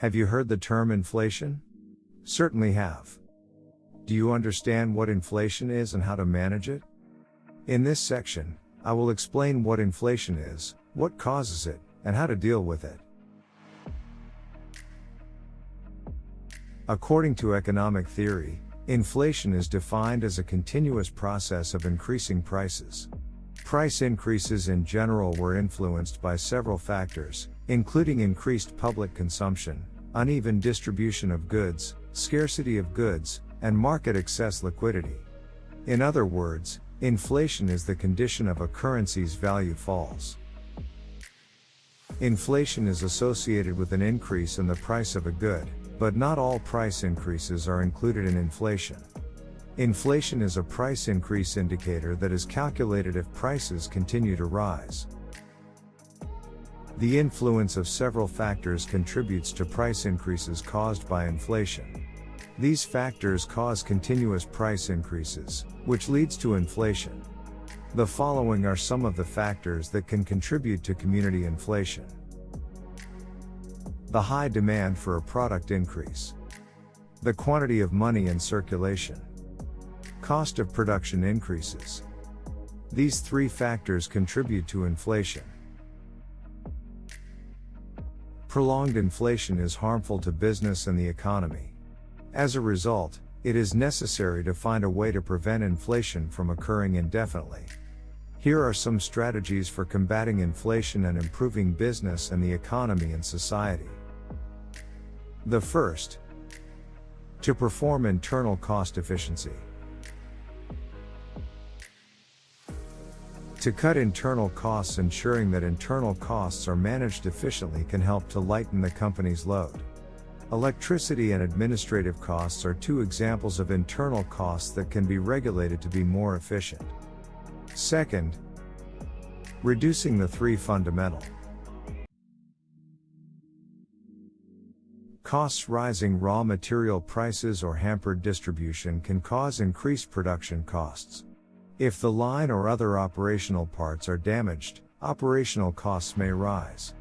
Have you heard the term inflation? Certainly have. Do you understand what inflation is and how to manage it? In this section, I will explain what inflation is, what causes it, and how to deal with it. According to economic theory, inflation is defined as a continuous process of increasing prices. Price increases in general were influenced by several factors, including increased public consumption, uneven distribution of goods, scarcity of goods, and market excess liquidity. In other words, inflation is the condition of a currency's value falls. Inflation is associated with an increase in the price of a good, but not all price increases are included in inflation. Inflation is a price increase indicator that is calculated if prices continue to rise. The influence of several factors contributes to price increases caused by inflation. These factors cause continuous price increases, which leads to inflation. The following are some of the factors that can contribute to community inflation. The high demand for a product increase. The quantity of money in circulation. Cost of production increases. These three factors contribute to inflation. Prolonged inflation is harmful to business and the economy. As a result, it is necessary to find a way to prevent inflation from occurring indefinitely. Here are some strategies for combating inflation and improving business and the economy and society. The first, to perform internal cost efficiency. To cut internal costs, ensuring that internal costs are managed efficiently can help to lighten the company's load. Electricity and administrative costs are two examples of internal costs that can be regulated to be more efficient. Second, reducing the three fundamental costs. Rising raw material prices or hampered distribution can cause increased production costs. If the line or other operational parts are damaged, operational costs may rise.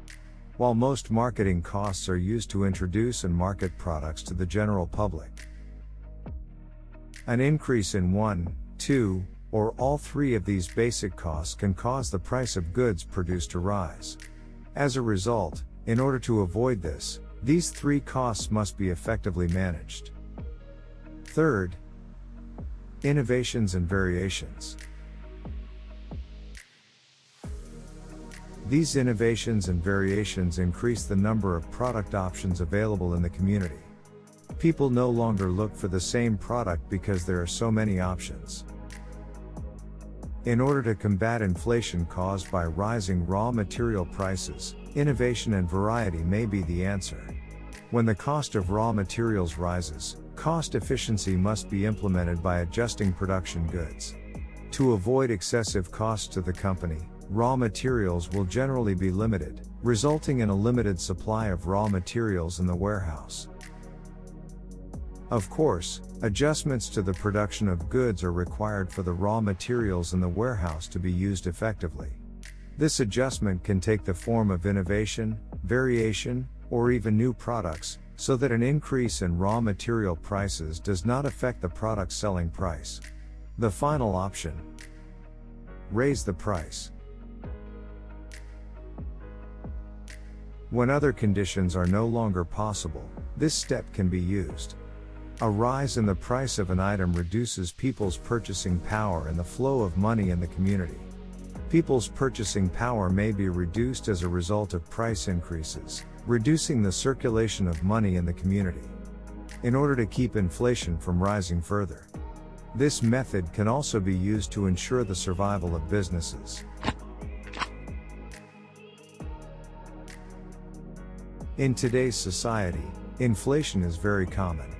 While most marketing costs are used to introduce and market products to the general public, an increase in one, two, or all three of these basic costs can cause the price of goods produced to rise. As a result, in order to avoid this, these three costs must be effectively managed. Third, innovations and variations. These innovations and variations increase the number of product options available in the community. People no longer look for the same product because there are so many options. In order to combat inflation caused by rising raw material prices, innovation and variety may be the answer. When the cost of raw materials rises, cost efficiency must be implemented by adjusting production goods. To avoid excessive costs to the company, raw materials will generally be limited, resulting in a limited supply of raw materials in the warehouse. Of course, adjustments to the production of goods are required for the raw materials in the warehouse to be used effectively. This adjustment can take the form of innovation, variation, or even new products, so that an increase in raw material prices does not affect the product's selling price. The final option: raise the price. When other conditions are no longer possible, this step can be used. A rise in the price of an item reduces people's purchasing power and the flow of money in the community. People's purchasing power may be reduced as a result of price increases, reducing the circulation of money in the community. In order to keep inflation from rising further, this method can also be used to ensure the survival of businesses. In today's society, inflation is very common.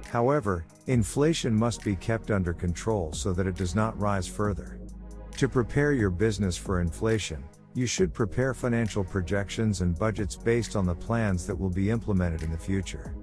However, inflation must be kept under control so that it does not rise further. To prepare your business for inflation, you should prepare financial projections and budgets based on the plans that will be implemented in the future.